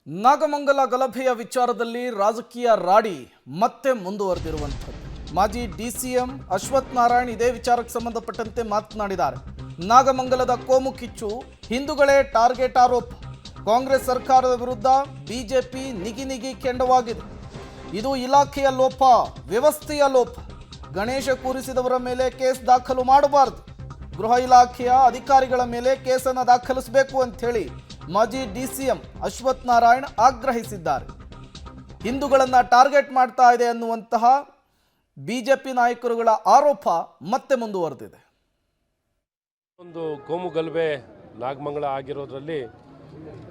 ನಾಗಮಂಗಲ ಗಲಭೆಯ ವಿಚಾರದಲ್ಲಿ ರಾಜಕೀಯ ರಾಡಿ ಮತ್ತೆ ಮುಂದುವರೆದಿರುವಂಥದ್ದು. ಮಾಜಿ ಡಿಸಿಎಂ ಅಶ್ವಥ್ ನಾರಾಯಣ್ ಇದೇ ವಿಚಾರಕ್ಕೆ ಸಂಬಂಧಪಟ್ಟಂತೆ ಮಾತನಾಡಿದ್ದಾರೆ. ನಾಗಮಂಗಲದ ಕೋಮು ಕಿಚ್ಚು ಹಿಂದೂಗಳೇ ಟಾರ್ಗೆಟ್ ಆರೋಪ. ಕಾಂಗ್ರೆಸ್ ಸರ್ಕಾರದ ವಿರುದ್ಧ ಬಿಜೆಪಿ ನಿಗಿ ಕೆಂಡವಾಗಿದೆ. ಇದು ಇಲಾಖೆಯ ಲೋಪ, ವ್ಯವಸ್ಥೆಯ ಲೋಪ. ಗಣೇಶ ಕೂರಿಸಿದವರ ಮೇಲೆ ಕೇಸ್ ದಾಖಲು ಮಾಡಬಾರದು. ಗೃಹ ಇಲಾಖೆಯ ಅಧಿಕಾರಿಗಳ ಮೇಲೆ ಕೇಸನ್ನು ದಾಖಲಿಸಬೇಕು ಅಂತ ಹೇಳಿ ಮಾಜಿ ಡಿಸಿಎಂ ಅಶ್ವಥ್ ನಾರಾಯಣ್ ಆಗ್ರಹಿಸಿದ್ದಾರೆ. ಹಿಂದೂಗಳನ್ನು ಟಾರ್ಗೆಟ್ ಮಾಡ್ತಾ ಇದೆ ಅನ್ನುವಂತಹ ಬಿಜೆಪಿ ನಾಯಕರುಗಳ ಆರೋಪ ಮತ್ತೆ ಮುಂದುವರೆದಿದೆ. ಒಂದು ಕೋಮು ಗಲಭೆ ನಾಗಮಂಗಲ ಆಗಿರೋದ್ರಲ್ಲಿ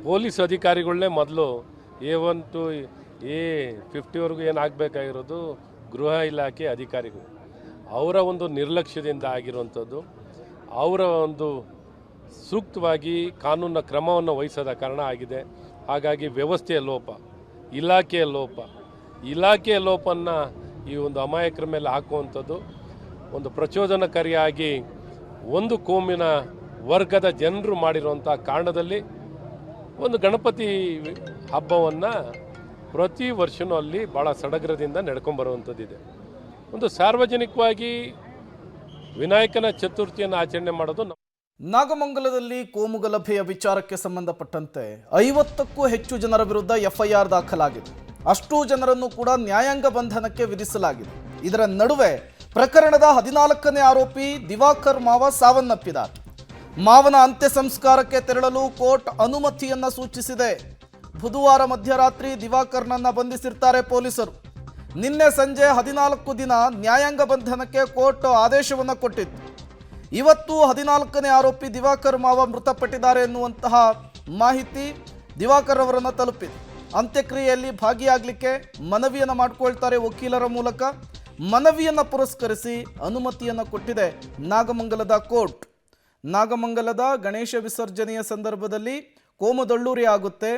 ಪೊಲೀಸ್ ಅಧಿಕಾರಿಗಳನ್ನೇ ಮೊದಲು A1 to A50ವರೆಗೂ ಏನಾಗಬೇಕಾಗಿರೋದು ಗೃಹ ಇಲಾಖೆ ಅಧಿಕಾರಿಗಳು ಅವರ ಒಂದು ನಿರ್ಲಕ್ಷ್ಯದಿಂದ ಆಗಿರುವಂಥದ್ದು. ಅವರ ಒಂದು ಸೂಕ್ತವಾಗಿ ಕಾನೂನಿನ ಕ್ರಮವನ್ನು ವಹಿಸದ ಕಾರಣ ಆಗಿದೆ. ಹಾಗಾಗಿ ವ್ಯವಸ್ಥೆಯ ಲೋಪ, ಇಲಾಖೆಯ ಲೋಪನ್ನು ಈ ಒಂದು ಅಮಾಯಕರ ಮೇಲೆ ಹಾಕುವಂಥದ್ದು ಒಂದು ಪ್ರಚೋದನಕಾರಿಯಾಗಿ ಒಂದು ಕೋಮಿನ ವರ್ಗದ ಜನರು ಮಾಡಿರುವಂಥ ಕಾರಣದಲ್ಲಿ ಒಂದು ಗಣಪತಿ ಹಬ್ಬವನ್ನು ಪ್ರತಿ ವರ್ಷವೂ ಅಲ್ಲಿ ಭಾಳ ಸಡಗರದಿಂದ ನಡ್ಕೊಂಬರುವಂಥದ್ದಿದೆ. ಒಂದು ಸಾರ್ವಜನಿಕವಾಗಿ ವಿನಾಯಕನ ಚತುರ್ಥಿಯನ್ನು ಆಚರಣೆ ಮಾಡೋದು. ನಾಗಮಂಗಲದಲ್ಲಿ ಕೋಮು ಗಲಭೆಯ ವಿಚಾರಕ್ಕೆ ಸಂಬಂಧಪಟ್ಟಂತೆ 50ಕ್ಕೂ ಹೆಚ್ಚು ಜನರ ವಿರುದ್ಧ FIR ದಾಖಲಾಗಿದೆ. ಅಷ್ಟೂ ಜನರನ್ನು ಕೂಡ ನ್ಯಾಯಾಂಗ ಬಂಧನಕ್ಕೆ ವಿಧಿಸಲಾಗಿದೆ. ಇದರ ನಡುವೆ ಪ್ರಕರಣದ 14ನೇ ಆರೋಪಿ ದಿವಾಕರ್ ಮಾವ ಸಾವನ್ನಪ್ಪಿದ್ದಾರೆ. ಮಾವನ ಅಂತ್ಯ ಸಂಸ್ಕಾರಕ್ಕೆ ತೆರಳಲು ಕೋರ್ಟ್ ಅನುಮತಿಯನ್ನ ಸೂಚಿಸಿದೆ. ಬುಧವಾರ ಮಧ್ಯರಾತ್ರಿ ದಿವಾಕರ್ನನ್ನ ಬಂಧಿಸಿರ್ತಾರೆ ಪೊಲೀಸರು. ನಿನ್ನೆ ಸಂಜೆ 14 ದಿನ ನ್ಯಾಯಾಂಗ ಬಂಧನಕ್ಕೆ ಕೋರ್ಟ್ ಆದೇಶವನ್ನು ಕೊಟ್ಟಿತ್ತು. ಇವತ್ತು 14ನೇ ಆರೋಪಿ ದಿವಾಕರ್ ಮಾವ ಮೃತಪಟ್ಟಿದ್ದಾರೆ ಎನ್ನುವಂತಹ ಮಾಹಿತಿ ದಿವಾಕರ್ ಅವರನ್ನು ತಲುಪಿದೆ. ಅಂತ್ಯಕ್ರಿಯೆಯಲ್ಲಿ ಭಾಗಿಯಾಗಲಿಕ್ಕೆ ಮನವಿಯನ್ನು ಮಾಡಿಕೊಳ್ತಾರೆ ವಕೀಲರ ಮೂಲಕ. ಮನವಿಯನ್ನು ಪುರಸ್ಕರಿಸಿ ಅನುಮತಿಯನ್ನು ಕೊಟ್ಟಿದೆ ನಾಗಮಂಗಲದ ಕೋರ್ಟ್. ನಾಗಮಂಗಲದ ಗಣೇಶ ವಿಸರ್ಜನೆಯ ಸಂದರ್ಭದಲ್ಲಿ ಕೋಮುದಳ್ಳೂರಿ ಆಗುತ್ತೆ,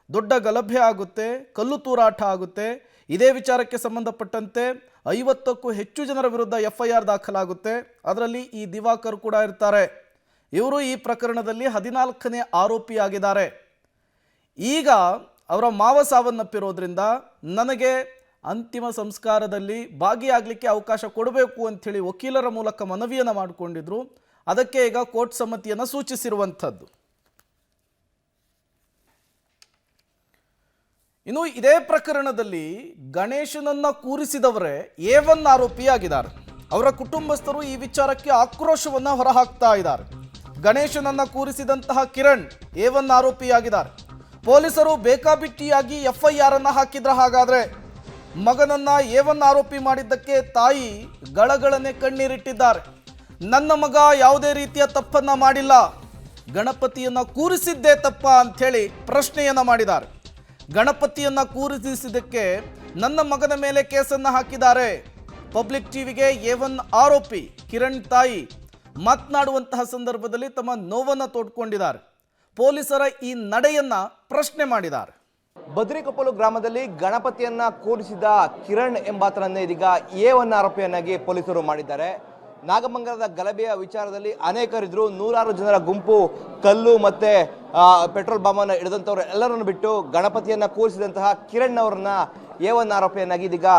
ದೊಡ್ಡ ಗಲಭೆ ಆಗುತ್ತೆ, ಕಲ್ಲು ತೂರಾಟ ಆಗುತ್ತೆ. ಇದೇ ವಿಚಾರಕ್ಕೆ ಸಂಬಂಧಪಟ್ಟಂತೆ 50ಕ್ಕೂ ಹೆಚ್ಚು ಜನರ ವಿರುದ್ಧ FIR ದಾಖಲಾಗುತ್ತೆ. ಅದರಲ್ಲಿ ಈ ದಿವಾಕರ್ ಕೂಡ ಇರ್ತಾರೆ. ಇವರು ಈ ಪ್ರಕರಣದಲ್ಲಿ 14ನೇ ಆರೋಪಿಯಾಗಿದ್ದಾರೆ. ಈಗ ಅವರ ಮಾವ ಸಾವನ್ನಪ್ಪಿರೋದ್ರಿಂದ ನನಗೆ ಅಂತಿಮ ಸಂಸ್ಕಾರದಲ್ಲಿ ಭಾಗಿಯಾಗಲಿಕ್ಕೆ ಅವಕಾಶ ಕೊಡಬೇಕು ಅಂಥೇಳಿ ವಕೀಲರ ಮೂಲಕ ಮನವಿಯನ್ನು ಮಾಡಿಕೊಂಡಿದ್ರು. ಅದಕ್ಕೆ ಈಗ ಕೋರ್ಟ್ ಸಮ್ಮತಿಯನ್ನು ಸೂಚಿಸಿರುವಂಥದ್ದು. ಇನ್ನು ಇದೇ ಪ್ರಕರಣದಲ್ಲಿ ಗಣೇಶನನ್ನ ಕೂರಿಸಿದವರೇ A1 ಆರೋಪಿಯಾಗಿದ್ದಾರೆ. ಅವರ ಕುಟುಂಬಸ್ಥರು ಈ ವಿಚಾರಕ್ಕೆ ಆಕ್ರೋಶವನ್ನು ಹೊರಹಾಕ್ತಾ ಇದ್ದಾರೆ. ಗಣೇಶನನ್ನ ಕೂರಿಸಿದಂತಹ ಕಿರಣ್ A1 ಆರೋಪಿಯಾಗಿದ್ದಾರೆ. ಪೊಲೀಸರು ಬೇಕಾಬಿಟ್ಟಿಯಾಗಿ FIR ಅನ್ನು ಹಾಕಿದ್ರ. ಹಾಗಾದ್ರೆ ಮಗನನ್ನ A1 ಆರೋಪಿ ಮಾಡಿದ್ದಕ್ಕೆ ತಾಯಿ ಗಳಗಳನೆ ಕಣ್ಣೀರಿಟ್ಟಿದ್ದಾರೆ. ನನ್ನ ಮಗ ಯಾವುದೇ ರೀತಿಯ ತಪ್ಪನ್ನ ಮಾಡಿಲ್ಲ, ಗಣಪತಿಯನ್ನ ಕೂರಿಸಿದ್ದೇ ತಪ್ಪ ಅಂಥೇಳಿ ಪ್ರಶ್ನೆಯನ್ನ ಮಾಡಿದ್ದಾರೆ. ಗಣಪತಿಯನ್ನ ಕೂರಿಸಿದ್ದಕ್ಕೆ ನನ್ನ ಮಗನ ಮೇಲೆ ಕೇಸನ್ನು ಹಾಕಿದ್ದಾರೆ. ಪಬ್ಲಿಕ್ ಟಿವಿಗೆ A1 ಆರೋಪಿ ಕಿರಣ್ ತಾಯಿ ಮಾತನಾಡುವಂತಹ ಸಂದರ್ಭದಲ್ಲಿ ತಮ್ಮ ನೋವನ್ನು ತೋಡ್ಕೊಂಡಿದ್ದಾರೆ. ಪೊಲೀಸರ ಈ ನಡೆಯನ್ನ ಪ್ರಶ್ನೆ ಮಾಡಿದ್ದಾರೆ. ಬದ್ರಿಕೊಪ್ಪಲು ಗ್ರಾಮದಲ್ಲಿ ಗಣಪತಿಯನ್ನ ಕೂರಿಸಿದ ಕಿರಣ್ ಎಂಬಾತನನ್ನೇ ಇದೀಗ A1 ಆರೋಪಿಯನ್ನಾಗಿ ಪೊಲೀಸರು ಮಾಡಿದ್ದಾರೆ. ನಾಗಮಂಗಲದ ಗಲಭೆಯ ವಿಚಾರದಲ್ಲಿ ಅನೇಕರಿದ್ರು. ನೂರಾರು ಜನರ ಗುಂಪು ಕಲ್ಲು ಮತ್ತೆ ಪೆಟ್ರೋಲ್ ಬಾಂಬನ್ನು ಹಿಡಿದಂಥವ್ರು ಎಲ್ಲರನ್ನು ಬಿಟ್ಟು ಗಣಪತಿಯನ್ನ ಕೂರಿಸಿದಂತಹ ಕಿರಣ್ ಅವರನ್ನ A1 ಆರೋಪಿಯನ್ನಾಗಿ ಇದೀಗ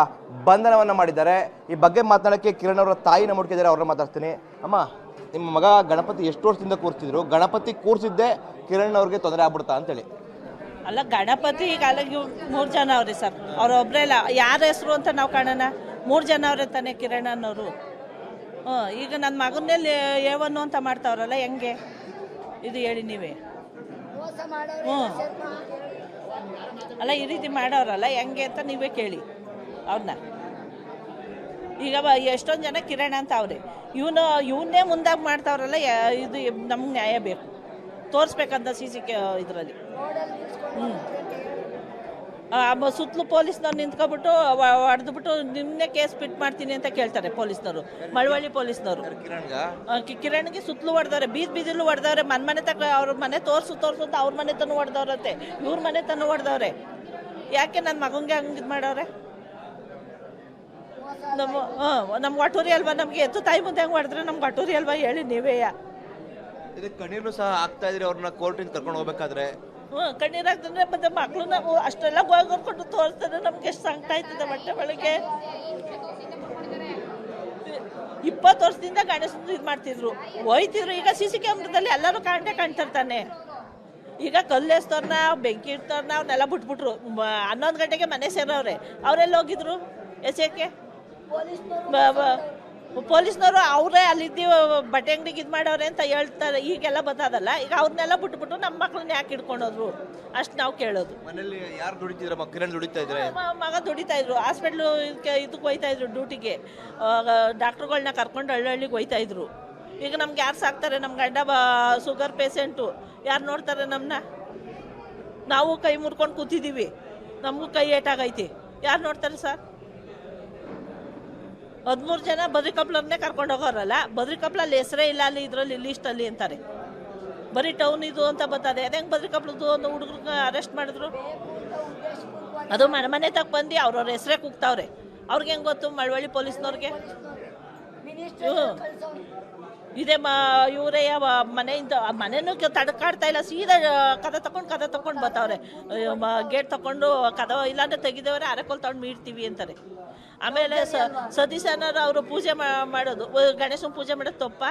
ಬಂಧನವನ್ನ ಮಾಡಿದ್ದಾರೆ. ಈ ಬಗ್ಗೆ ಮಾತನಾಡಕ್ಕೆ ಕಿರಣ್ ಅವರ ತಾಯಿನ ಮುಡ್ಕಿದ್ದಾರೆ. ಅವ್ರನ್ನ ಮಾತಾಡ್ತೀನಿ. ಅಮ್ಮ, ನಿಮ್ಮ ಮಗ ಗಣಪತಿ ಎಷ್ಟು ವರ್ಷದಿಂದ ಕೂರಿಸಿದ್ರು? ಗಣಪತಿ ಕೂರಿಸಿದ್ದೆ ಕಿರಣ್ ಅವ್ರಿಗೆ ತೊಂದರೆ ಆಗ್ಬಿಡ್ತಾ ಅಂತೇಳಿ? ಅಲ್ಲ, ಗಣಪತಿ ಈಗ ಅಲ್ಲಿಗೆ 3 ಜನ ಅವ್ರಿ ಸರ್. ಅವ್ರೊಬ್ಬರೇ ಇಲ್ಲ, ಯಾರ ಹೆಸರು ಅಂತ ನಾವು ಕಾಣೋಣ. 3 ಜನ ಅವ್ರೆ ತಾನೆ ಕಿರಣ್ ಅನ್ನೋರು. ಈಗ ನನ್ನ ಮಗನಲ್ಲಿ A1 ಅಂತ ಮಾಡ್ತಾವ್ರಲ್ಲ, ಹೆಂಗೆ ಇದು ಹೇಳಿ ನೀವೇ? ಅಲ್ಲ, ಈ ರೀತಿ ಮಾಡೋರಲ್ಲ ಹೆಂಗೆ ಅಂತ ನೀವೇ ಕೇಳಿ ಅವ್ರನ್ನ. ಈಗ ಎಷ್ಟೊಂದು ಜನ ಕಿರಣ್ ಅಂತ ಅವ್ರೆ. ಇವನ್ನೇ ಮುಂದಾಗಿ ಮಾಡ್ತಾವ್ರಲ್ಲ, ಇದು ನಮ್ಗೆ ನ್ಯಾಯ ಬೇಕು, ತೋರಿಸ್ಬೇಕಂತ CC ಇದರಲ್ಲಿ. ಸುತ್ತಲೂ ಪೊಲೀಸ್ನವ್ರು ನಿಂತ್ಕೊಬಿಟ್ಟು ಹೊಡೆದ್ಬಿಟ್ಟು ನಿನ್ನೆ ಕೇಸ್ ಫಿಟ್ ಮಾಡ್ತೀನಿ ಅಂತ ಕೇಳ್ತಾರೆ ಪೊಲೀಸ್ನವರು, ಮಳವಳ್ಳಿ ಪೊಲೀಸ್ನವರು. ಕಿರಣ್ಗೆ ಸುತ್ತಲೂ ಹೊಡೆದವ್ರೆ, ಬೀದಿಲೂ ಹೊಡೆದವ್ರೆ. ಮನೆ ತಕ್ಕ ಅವ್ರ ಮನೆ ತೋರ್ಸು ಅಂತ ಅವ್ರ ಮನೆ ತನೂ ಹೊಡೆದವ್ರಂತೆ, ಇವ್ರ ಮನೆ ತನೂ ಹೊಡೆದವ್ರೆ. ಯಾಕೆ ನನ್ನ ಮಗಂಗೆ ಹಂಗೆ ಇದು ಮಾಡವ್ರೆ? ನಮ್ಗೆ ಒಟ್ಟೂರಿ ಅಲ್ವಾ? ನಮ್ಗೆ ಎತ್ತು ತಾಯಿ ಮುಂದೆ ಹೆಂಗೆ ಹೊಡೆದ್ರೆ ನಮ್ಗೆ ಒಟ್ಟೂರಿ ಅಲ್ವಾ? ಹೇಳಿ ನೀವೇ. ಇದಕ್ಕೆ ಕಣ್ಣೀರು ಸಹ ಆಗ್ತಾ ಇದ್ರಿ ಅವ್ರನ್ನ ಕೋರ್ಟಿಂದ ಕರ್ಕೊಂಡು ಹೋಗ್ಬೇಕಾದ್ರೆ. ಕಣ್ಣೀರಾಗ್ತಂದ್ರೆ ಮತ್ತೆ ಮಕ್ಕಳು ನಾವು ಅಷ್ಟೆಲ್ಲ ಗೋಳ್ಕೊಂಡು ತೋರಿಸ್ತಾರೆ, ನಮ್ಗೆ ಎಷ್ಟು ಸಂಕಟ ಆಯ್ತದೆ ಹೊಟ್ಟೆ ಒಳಗೆ. 20 ವರ್ಷದಿಂದ ಗಣೇಶನ ಇದು ಮಾಡ್ತಿದ್ರು, ಹೋಯ್ತಿದ್ರು. ಈಗ CC ಕ್ಯಾಮ್ರಾದಲ್ಲಿ ಎಲ್ಲರೂ ಕಾಣ್ತಿರ್ತಾನೆ. ಈಗ ಕಲ್ಲೆಸ್ತವ್ರನ್ನ, ಬೆಂಕಿ ಇಡ್ತವ್ರನ್ನ ಅವ್ರನ್ನೆಲ್ಲ ಬಿಟ್ಬಿಟ್ರು. 11 ಗಂಟೆಗೆ ಮನೆ ಸೇರವ್ರೆ. ಅವರೆಲ್ಲ ಹೋಗಿದ್ರು ಎಸೆಯಕ್ಕೆ? ಪೊಲೀಸ್ನವರು ಅವರೇ ಅಲ್ಲಿದ್ದು ಬಟ್ಟೆ ಅಂಗಡಿಗೆ ಇದು ಮಾಡವ್ರೆ ಅಂತ ಹೇಳ್ತಾರೆ. ಈಗೆಲ್ಲ ಬರ್ತದಲ್ಲ, ಈಗ ಅವ್ರನ್ನೆಲ್ಲ ಬಿಟ್ಬಿಟ್ಟು ನಮ್ಮ ಮಕ್ಕಳನ್ನ ಯಾಕೆ ಹಿಡ್ಕೊಂಡೋದ್ರು ಅಷ್ಟು ನಾವು ಕೇಳೋದು. ಮನೇಲಿ ಯಾರು ದುಡಿತಿದ್ರ? ಕಿರಣ್ ದುಡಿತಾ ಇದ್ರೆ? ಮಗ ದುಡಿತಾ ಇದ್ರು, ಹಾಸ್ಪಿಟ್ಲು ಇದಕ್ಕೆ ಹೋಯ್ತಾ ಇದ್ರು ಡ್ಯೂಟಿಗೆ. ಡಾಕ್ಟ್ರುಗಳನ್ನ ಕರ್ಕೊಂಡು ಹಳ್ಳಿಗೆ ಹೋಯ್ತಾ ಇದ್ರು. ಈಗ ನಮ್ಗೆ ಯಾರು ಸಾಕ್ತಾರೆ? ನಮ್ಮ ಗಂಡ ಶುಗರ್ ಪೇಷೆಂಟು, ಯಾರು ನೋಡ್ತಾರೆ ನಮ್ಮನ್ನ? ನಾವು ಕೈ ಮುರ್ಕೊಂಡು ಕೂತಿದ್ದೀವಿ, ನಮಗೂ ಕೈ ಏಟಾಗೈತಿ, ಯಾರು ನೋಡ್ತಾರೆ ಸರ್? 13 ಜನ ಬದ್ರಿಕಪ್ಲನ್ನೇ ಕರ್ಕೊಂಡು ಹೋಗೋರಲ್ಲ, ಬದ್ರಿಕಪ್ಲಲ್ಲಿ ಹೆಸರೇ ಇಲ್ಲ ಅಲ್ಲಿ ಇದರಲ್ಲಿ ಲಿಸ್ಟಲ್ಲಿ ಅಂತಾರೆ. ಬರೀ ಟೌನ್ ಇದು ಅಂತ ಬರ್ತದೆ. ಅದೇ ಹೆಂಗೆ ಬದ್ರಿಕಪ್ಲದ್ದು ಒಂದು ಹುಡುಗರಿಗೆ ಅರೆಸ್ಟ್ ಮಾಡಿದ್ರು? ಅದು ಮನೆ ತಕ್ಕ ಬಂದು ಅವ್ರವ್ರ ಹೆಸರೇ ಕೂಗ್ತಾವ್ರೆ. ಅವ್ರಿಗೆ ಹೆಂಗೆ ಗೊತ್ತು? ಮಳವಳ್ಳಿ ಪೊಲೀಸ್ನವ್ರಿಗೆ ಇದೇ ಇವರೇ ಮನೆಯಿಂದ ಮನೆಯೂ ತಡ್ಕಾಡ್ತಾ ಇಲ್ಲ, ಸೀದಾ ಕದ ತಕೊಂಡು ಬರ್ತಾವ್ರೆ. ಗೇಟ್ ತಗೊಂಡು ಕದ ಇಲ್ಲಾಂದ್ರೆ ತೆಗಿದವ್ರೆ, ಅರೆಕೋಲ್ ತಗೊಂಡು ಮೀಡ್ತೀವಿ ಅಂತಾರೆ. ಆಮೇಲೆ ಸತೀಶ್ ಅನ್ನೋರು ಅವರು ಪೂಜೆ ಮಾಡೋದು, ಗಣೇಶನ ಪೂಜೆ ಮಾಡೋದು ತಪ್ಪಾ?